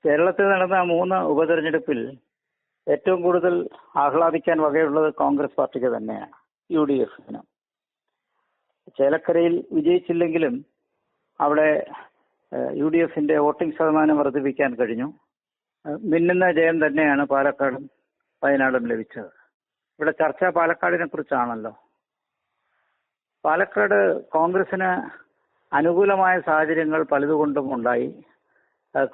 കേരളത്തിൽ നടന്ന 3 ഉപതെരഞ്ഞെടുപ്പിൽ ഏറ്റവും കൂടുതൽ ആഹ്ലാദിക്കാൻ വകയുള്ളത് കോൺഗ്രസ് പാർട്ടിക്ക് തന്നെയാണ്, UDF-ന്. ചേലക്കരയിൽ വിജയിച്ചില്ലെങ്കിലും അവിടെ UDF-ന്റെ വോട്ടിംഗ് ശതമാനം വർദ്ധിപ്പിക്കാൻ കഴിഞ്ഞു. മിന്നുന്ന ജയം തന്നെയാണ് പാലക്കാടും വയനാടും ലഭിച്ചത്. ഇവിടെ ചർച്ച പാലക്കാടിനെ കുറിച്ചാണല്ലോ. പാലക്കാട് കോൺഗ്രസിന് അനുകൂലമായ സാഹചര്യങ്ങൾ പലതുകൊണ്ടും ഉണ്ടായി.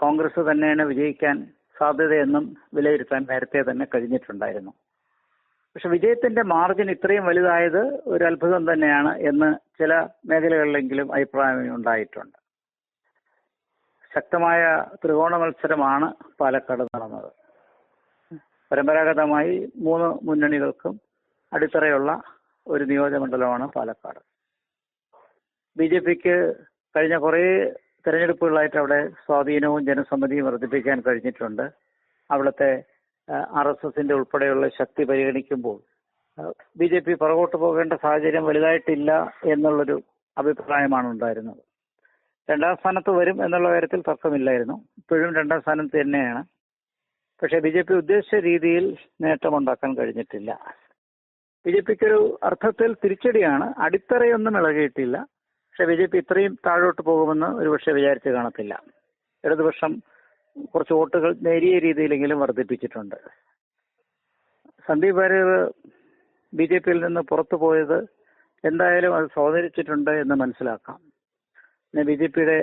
കോൺഗ്രസ് തന്നെയാണ് വിജയിക്കാൻ സാധ്യതയെന്നും വിലയിരുത്താൻ നേരത്തെ തന്നെ കഴിഞ്ഞിട്ടുണ്ടായിരുന്നു. പക്ഷെ വിജയത്തിന്റെ മാർജിൻ ഇത്രയും വലുതായത് ഒരു അത്ഭുതം തന്നെയാണ് എന്ന് ചില മേഖലകളിലെങ്കിലും അഭിപ്രായം ഉണ്ടായിട്ടുണ്ട്. ശക്തമായ ത്രികോണ മത്സരമാണ് പാലക്കാട് നടന്നത്. പരമ്പരാഗതമായി 3 മുന്നണികൾക്കും അടിത്തറയുള്ള ഒരു നിയോജകമണ്ഡലമാണ് പാലക്കാട്. BJPക്ക് കഴിഞ്ഞ കുറേ തെരഞ്ഞെടുപ്പുകളായിട്ട് അവിടെ സ്വാധീനവും ജനസമ്മതിയും വർദ്ധിപ്പിക്കാൻ കഴിഞ്ഞിട്ടുണ്ട്. അവിടുത്തെ RSSന്റെ ഉൾപ്പെടെയുള്ള ശക്തി പരിഗണിക്കുമ്പോൾ BJP പുറകോട്ട് പോകേണ്ട സാഹചര്യം വലുതായിട്ടില്ല എന്നുള്ളൊരു അഭിപ്രായമാണ് ഉണ്ടായിരുന്നത്. 2ാം സ്ഥാനത്ത് വരും എന്നുള്ള കാര്യത്തിൽ തർക്കമില്ലായിരുന്നു. ഇപ്പോഴും 2ാം സ്ഥാനത്ത് തന്നെയാണ്. പക്ഷേ BJP ഉദ്ദേശിച്ച രീതിയിൽ നേട്ടമുണ്ടാക്കാൻ കഴിഞ്ഞിട്ടില്ല. BJPക്കൊരു അർത്ഥത്തിൽ തിരിച്ചടിയാണ്. അടിത്തറയൊന്നും ഇളകിയിട്ടില്ല. പക്ഷെ BJP ഇത്രയും താഴോട്ട് പോകുമെന്ന് ഒരുപക്ഷെ വിചാരിച്ച് കാണത്തില്ല. ഇടതുപക്ഷം കുറച്ച് വോട്ടുകൾ നേരിയ രീതിയിലെങ്കിലും വർദ്ധിപ്പിച്ചിട്ടുണ്ട്. സന്ദീപ് വാര്യർ BJPയിൽ നിന്ന് പുറത്തു പോയത് എന്തായാലും അത് സ്വാധീനിച്ചിട്ടുണ്ട് എന്ന് മനസ്സിലാക്കാം. പിന്നെ BJPയുടെ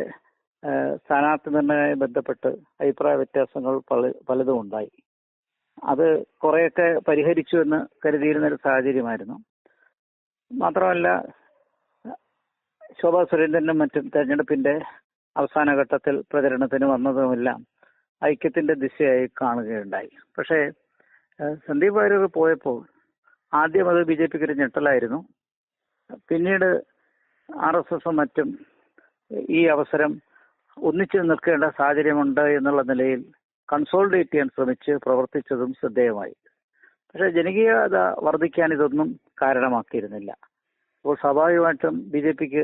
സ്ഥാനാർത്ഥി നിർണ്ണയവുമായി ബന്ധപ്പെട്ട് അഭിപ്രായ വ്യത്യാസങ്ങൾ പലതും ഉണ്ടായി. അത് കുറെയൊക്കെ പരിഹരിച്ചു എന്ന് കരുതിയിരുന്ന ഒരു സാഹചര്യമായിരുന്നു. മാത്രമല്ല, ശോഭാ സുരേന്ദ്രനും മറ്റും തെരഞ്ഞെടുപ്പിന്റെ അവസാന ഘട്ടത്തിൽ പ്രചരണത്തിന് വന്നതുമെല്ലാം ഐക്യത്തിന്റെ ദിശയായി കാണുകയുണ്ടായി. പക്ഷേ സന്ദീപ് വാര്യർ പോയപ്പോൾ ആദ്യം അത് BJPക്ക് ഒരു ഞെട്ടലായിരുന്നു. പിന്നീട് RSSും മറ്റും ഈ അവസരം ഒന്നിച്ചു നിൽക്കേണ്ട സാഹചര്യമുണ്ട് എന്നുള്ള നിലയിൽ കൺസോളിഡേറ്റ് ചെയ്യാൻ ശ്രമിച്ച് പ്രവർത്തിച്ചതും ശ്രദ്ധേയമായി. പക്ഷേ ജനകീയത വർദ്ധിക്കാൻ ഇതൊന്നും കാരണമാക്കിയിരുന്നില്ല. അപ്പോൾ സ്വാഭാവികമായിട്ടും BJPക്ക്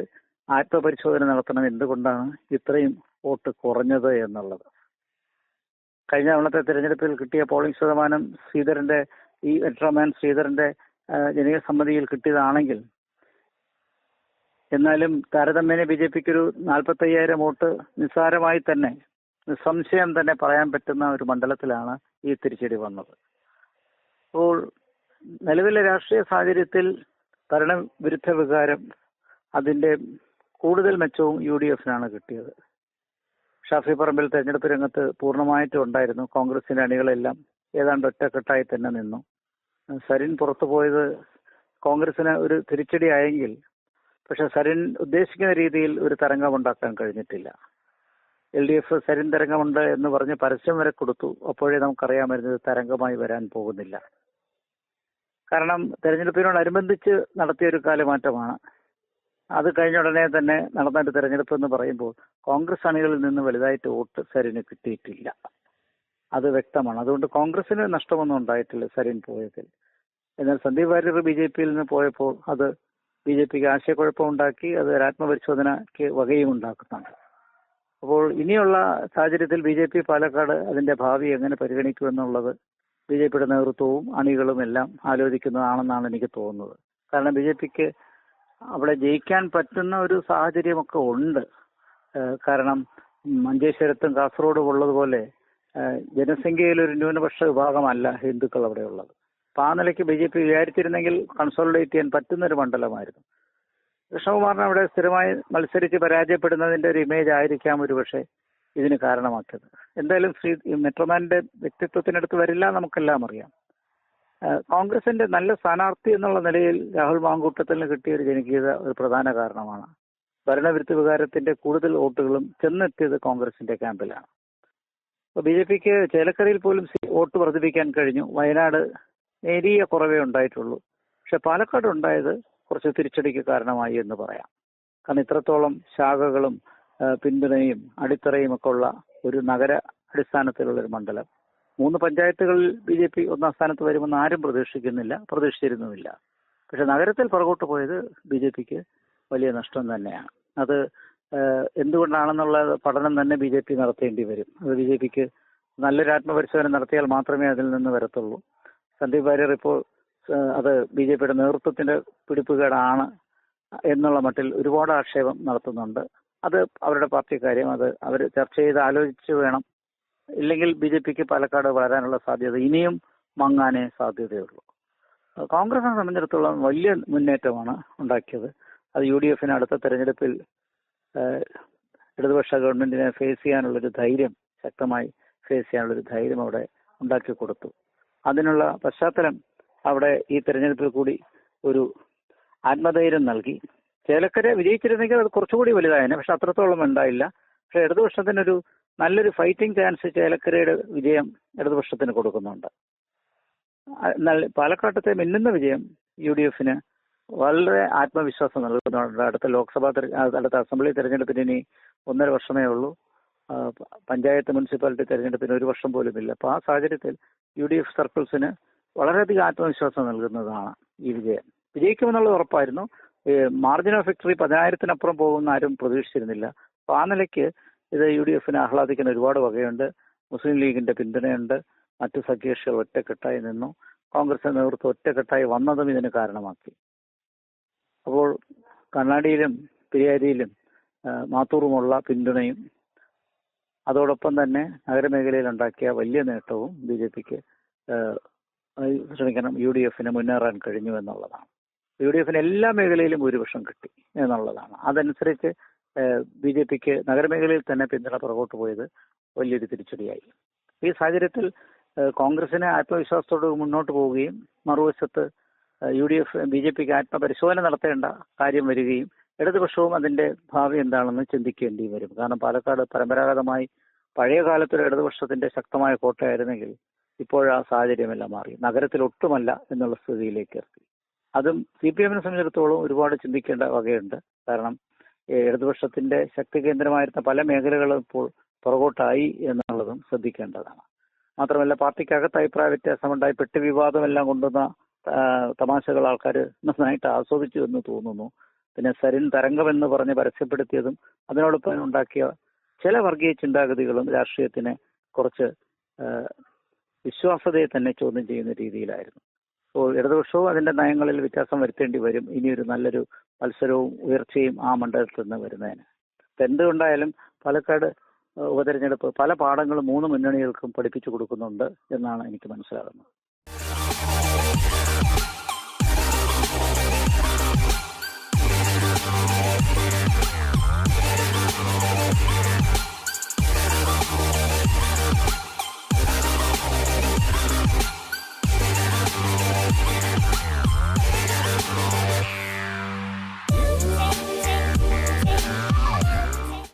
ആത്മപരിശോധന നടത്തണം, എന്തുകൊണ്ടാണ് ഇത്രയും വോട്ട് കുറഞ്ഞത് എന്നുള്ളത്. കഴിഞ്ഞ തവണത്തെ തെരഞ്ഞെടുപ്പിൽ കിട്ടിയ പോളിംഗ് ശതമാനം ശ്രീധരന്റെ ഈ വെറ്ററമാൻ ശ്രീധരന്റെ ജനകീയ സമ്മതിയിൽ കിട്ടിയതാണെങ്കിൽ എന്നാലും താരതമ്യേന BJPക്കൊരു 45,000 വോട്ട് നിസ്സാരമായി തന്നെ, നിസ്സംശയം തന്നെ പറയാൻ പറ്റുന്ന ഒരു മണ്ഡലത്തിലാണ് ഈ തിരിച്ചടി വന്നത്. അപ്പോൾ നിലവിലെ രാഷ്ട്രീയ സാഹചര്യത്തിൽ ഭരണവിരുദ്ധ വികാരം അതിന്റെ കൂടുതൽ മെച്ചവും UDF-നാണ് കിട്ടിയത്. ഷാഫി പറമ്പിൽ തെരഞ്ഞെടുപ്പ് രംഗത്ത് പൂർണ്ണമായിട്ടും ഉണ്ടായിരുന്നു. കോൺഗ്രസിന്റെ അണികളെല്ലാം ഏതാണ്ട് ഒറ്റക്കെട്ടായി തന്നെ നിന്നു. സരിൻ പുറത്തു പോയത് കോൺഗ്രസിന് ഒരു തിരിച്ചടിയായെങ്കിൽ പക്ഷെ സരിൻ ഉദ്ദേശിക്കുന്ന രീതിയിൽ ഒരു തരംഗമുണ്ടാക്കാൻ കഴിഞ്ഞിട്ടില്ല. LDF സരിൻ തരംഗമുണ്ട് എന്ന് പറഞ്ഞ് പരസ്യം വരെ കൊടുത്തു. അപ്പോഴേ നമുക്കറിയാമായിരുന്നത് തരംഗമായി വരാൻ പോകുന്നില്ല. കാരണം തെരഞ്ഞെടുപ്പിനോടനുബന്ധിച്ച് നടത്തിയൊരു കാലമാറ്റമാണ്. അത് കഴിഞ്ഞ ഉടനെ തന്നെ നടന്നൊരു തെരഞ്ഞെടുപ്പ് എന്ന് പറയുമ്പോൾ കോൺഗ്രസ് അണികളിൽ നിന്ന് വലുതായിട്ട് വോട്ട് സരിന് കിട്ടിയിട്ടില്ല. അത് വ്യക്തമാണ്. അതുകൊണ്ട് കോൺഗ്രസിന് നഷ്ടമൊന്നും ഉണ്ടായിട്ടില്ല സരിൻ പോയതിൽ. എന്നാൽ സന്ദീപ് വാര്യർ BJPയിൽ നിന്ന് പോയപ്പോൾ അത് BJPക്ക് ആശയക്കുഴപ്പമുണ്ടാക്കി. അത് ആത്മപരിശോധനയ്ക്ക് വകയും ഉണ്ടാക്കുന്നുണ്ട്. അപ്പോൾ ഇനിയുള്ള സാഹചര്യത്തിൽ BJP പാലക്കാട് അതിന്റെ ഭാവി എങ്ങനെ പരിഗണിക്കുമെന്നുള്ളത് BJPയുടെ നേതൃത്വവും അണികളും എല്ലാം ആലോചിക്കുന്നതാണെന്നാണ് എനിക്ക് തോന്നുന്നത്. കാരണം BJPക്ക് അവിടെ ജയിക്കാൻ പറ്റുന്ന ഒരു സാഹചര്യമൊക്കെ ഉണ്ട്. കാരണം മഞ്ചേശ്വരത്തും കാസർഗോഡും ഉള്ളതുപോലെ ജനസംഖ്യയിൽ ഒരു ന്യൂനപക്ഷ വിഭാഗമല്ല ഹിന്ദുക്കൾ അവിടെ ഉള്ളത്. അപ്പോൾ ആ നിലയ്ക്ക് BJP വിചാരിച്ചിരുന്നെങ്കിൽ കൺസോളിഡേറ്റ് ചെയ്യാൻ പറ്റുന്ന ഒരു മണ്ഡലമായിരുന്നു. കൃഷ്ണകുമാറിനെ അവിടെ സ്ഥിരമായി മത്സരിച്ച് പരാജയപ്പെടുന്നതിന്റെ ഒരു ഇമേജ് ആയിരിക്കാം ഒരു പക്ഷേ ഇതിന് കാരണമാക്കിയത്. എന്തായാലും മെട്രോമാന്റെ വ്യക്തിത്വത്തിനടുത്ത് വരില്ല, നമുക്കെല്ലാം അറിയാം. കോൺഗ്രസിന്റെ നല്ല സ്ഥാനാർത്ഥി എന്നുള്ള നിലയിൽ രാഹുൽ മാങ്കൂട്ടത്തിന് കിട്ടിയ ഒരു ജനകീയത ഒരു പ്രധാന കാരണമാണ്. ഭരണവിരുദ്ധ വികാരത്തിന്റെ കൂടുതൽ വോട്ടുകളും ചെന്നെത്തിയത് കോൺഗ്രസിന്റെ ക്യാമ്പിലാണ്. അപ്പോൾ BJPക്ക് ചേലക്കരയിൽ പോലും വോട്ട് വർദ്ധിപ്പിക്കാൻ കഴിഞ്ഞു. വയനാട് നേരിയ കുറവേ ഉണ്ടായിട്ടുള്ളൂ. പക്ഷെ പാലക്കാട് ഉണ്ടായത് കുറച്ച് തിരിച്ചടിക്ക് കാരണമായി എന്ന് പറയാം. കാരണം ഇത്രത്തോളം ശാഖകളും പിന്തുണയും അടിത്തറയും ഒക്കെ ഉള്ള ഒരു നഗര അടിസ്ഥാനത്തിലുള്ള ഒരു മണ്ഡലം. 3 പഞ്ചായത്തുകളിൽ BJP 1ാം സ്ഥാനത്ത് വരുമെന്ന് ആരും പ്രതീക്ഷിച്ചിരുന്നുമില്ല. പക്ഷെ നഗരത്തിൽ പുറകോട്ട് പോയത് BJPക്ക് വലിയ നഷ്ടം തന്നെയാണ്. അത് എന്തുകൊണ്ടാണെന്നുള്ള പഠനം തന്നെ BJP നടത്തേണ്ടി വരും. അത് BJPക്ക് നല്ലൊരു ആത്മപരിശോധന നടത്തിയാൽ മാത്രമേ അതിൽ നിന്ന് വരത്തുള്ളൂ. സന്ദീപ് വാര്യർ ഇപ്പോൾ അത് BJPയുടെ നേതൃത്വത്തിന്റെ പിടിപ്പുകേടാണ് എന്നുള്ള മട്ടിൽ ഒരുപാട് ആക്ഷേപം നടത്തുന്നുണ്ട്. അത് അവരുടെ പാർട്ടി കാര്യം, അത് അവർ ചർച്ച ചെയ്ത് ആലോചിച്ച് വേണം. ഇല്ലെങ്കിൽ BJPക്ക് പാലക്കാട് വളരാനുള്ള സാധ്യത ഇനിയും മങ്ങാനേ സാധ്യതയുള്ളൂ. കോൺഗ്രസിനെ സംബന്ധിച്ചിടത്തോളം വലിയ മുന്നേറ്റമാണ് ഉണ്ടാക്കിയത്. അത് UDFന് അടുത്ത തെരഞ്ഞെടുപ്പിൽ ഇടതുപക്ഷ ഗവൺമെന്റിനെ ഫേസ് ചെയ്യാനുള്ളൊരു ധൈര്യം, ശക്തമായി ഫേസ് ചെയ്യാനുള്ളൊരു ധൈര്യം അവിടെ ഉണ്ടാക്കി കൊടുത്തു. അതിനുള്ള പശ്ചാത്തലം അവിടെ ഈ തെരഞ്ഞെടുപ്പിൽ കൂടി ഒരു ആത്മധൈര്യം നൽകി. ചേലക്കര വിജയിച്ചിരുന്നെങ്കിൽ അത് കുറച്ചുകൂടി വലുതായേനെ, പക്ഷെ അത്രത്തോളം ഉണ്ടായില്ല. പക്ഷെ ഇടതുപക്ഷത്തിനൊരു നല്ലൊരു ഫൈറ്റിംഗ് ചാൻസ് ചേലക്കരയുടെ വിജയം ഇടതുപക്ഷത്തിന് കൊടുക്കുന്നുണ്ട്. എന്നാൽ പാലക്കാട്ടത്തെ മിന്നുന്ന വിജയം UDFന് വളരെ ആത്മവിശ്വാസം നൽകുന്നുണ്ട്. അടുത്ത അസംബ്ലി തെരഞ്ഞെടുപ്പിന് ഇനി 1.5 വർഷമേ ഉള്ളൂ. പഞ്ചായത്ത് മുനിസിപ്പാലിറ്റി തെരഞ്ഞെടുപ്പിന് 1 വർഷം പോലും ഇല്ല. അപ്പോൾ ആ സാഹചര്യത്തിൽ UDF സർക്കിൾസിന് വളരെയധികം ആത്മവിശ്വാസം നൽകുന്നതാണ് ഈ വിജയം. വിജയിക്കുമെന്നുള്ളത് ഉറപ്പായിരുന്നു. മാർജിൻ ഓഫ് വിക്ടറി 10,000-നപ്പുറം പോകുന്ന ആരും പ്രതീക്ഷിച്ചിരുന്നില്ല. അപ്പോൾ ആ നിലയ്ക്ക് ഇത് UDFന് ആഹ്ലാദിക്കുന്ന ഒരുപാട് വകയുണ്ട്. മുസ്ലിം ലീഗിന്റെ പിന്തുണയുണ്ട്. മറ്റു സഖ്യകക്ഷികൾ ഒറ്റക്കെട്ടായി നിന്നു. കോൺഗ്രസ് നേതൃത്വം ഒറ്റക്കെട്ടായി വന്നതും ഇതിന് കാരണമാക്കി. അപ്പോൾ കണ്ണാടിയിലും പെരിയാരിയിലും മാത്തൂറുമുള്ള പിന്തുണയും അതോടൊപ്പം തന്നെ നഗരമേഖലയിൽ ഉണ്ടാക്കിയ വലിയ നേട്ടവും BJPക്ക് UDFന് മുന്നേറാൻ കഴിഞ്ഞു എന്നുള്ളതാണ്. UDFന് എല്ലാ മേഖലയിലും ഭൂരിപക്ഷം കിട്ടി എന്നുള്ളതാണ്. അതനുസരിച്ച് BJPക്ക് നഗരമേഖലയിൽ തന്നെ പിന്തുണ പുറകോട്ട് പോയത് വലിയൊരു തിരിച്ചടിയായി. ഈ സാഹചര്യത്തിൽ കോൺഗ്രസിന് ആത്മവിശ്വാസത്തോട് മുന്നോട്ട് പോവുകയും മറുവശത്ത് BJPക്ക് ആത്മപരിശോധന നടത്തേണ്ട കാര്യം വരികയും ഇടതുപക്ഷവും അതിന്റെ ഭാവി എന്താണെന്ന് ചിന്തിക്കേണ്ടി വരും. കാരണം പാലക്കാട് പരമ്പരാഗതമായി പഴയ കാലത്തൊരു ഇടതുപക്ഷത്തിന്റെ ശക്തമായ കോട്ടയായിരുന്നെങ്കിൽ ഇപ്പോഴാ സാഹചര്യമെല്ലാം മാറി. നഗരത്തിൽ ഒട്ടുമല്ല എന്നുള്ള സ്ഥിതിയിലേക്ക് എത്തി. അതും CPMനെ സംബന്ധിച്ചിടത്തോളം ഒരുപാട് ചിന്തിക്കേണ്ട വകയുണ്ട്. കാരണം ഇടതുപക്ഷത്തിന്റെ ശക്തി കേന്ദ്രമായിരുന്ന പല മേഖലകളും ഇപ്പോൾ പുറകോട്ടായി എന്നുള്ളതും ശ്രദ്ധിക്കേണ്ടതാണ്. മാത്രമല്ല പാർട്ടിക്കകത്ത് അഭിപ്രായ വ്യത്യാസമുണ്ടായി പെട്ട് വിവാദമെല്ലാം കൊണ്ടുവന്ന തമാശകൾ ആൾക്കാർ നന്നായിട്ട് ആസ്വദിച്ചു എന്ന് തോന്നുന്നു. പിന്നെ സരിൻ തരംഗം എന്ന് പറഞ്ഞ് പരസ്യപ്പെടുത്തിയതും അതിനോടൊപ്പം ഉണ്ടാക്കിയ ചില വർഗീയ ചിന്താഗതികളും രാഷ്ട്രീയത്തിനെ കുറച്ച് വിശ്വാസതയെ തന്നെ ചോദ്യം ചെയ്യുന്ന രീതിയിലായിരുന്നു. അപ്പോൾ ഇടതുപക്ഷവും അതിന്റെ നയങ്ങളിൽ വ്യത്യാസം വരുത്തേണ്ടി വരും. ഇനിയൊരു നല്ലൊരു മത്സരവും ഉയർച്ചയും ആ മണ്ഡലത്തിൽ നിന്ന് വരുന്നതിന്. എന്തുകൊണ്ടായാലും പാലക്കാട് ഉപതെരഞ്ഞെടുപ്പ് പല പാഠങ്ങളും 3 മുന്നണികൾക്കും പഠിപ്പിച്ചു കൊടുക്കുന്നുണ്ട് എന്നാണ് എനിക്ക് മനസ്സിലാകുന്നത്.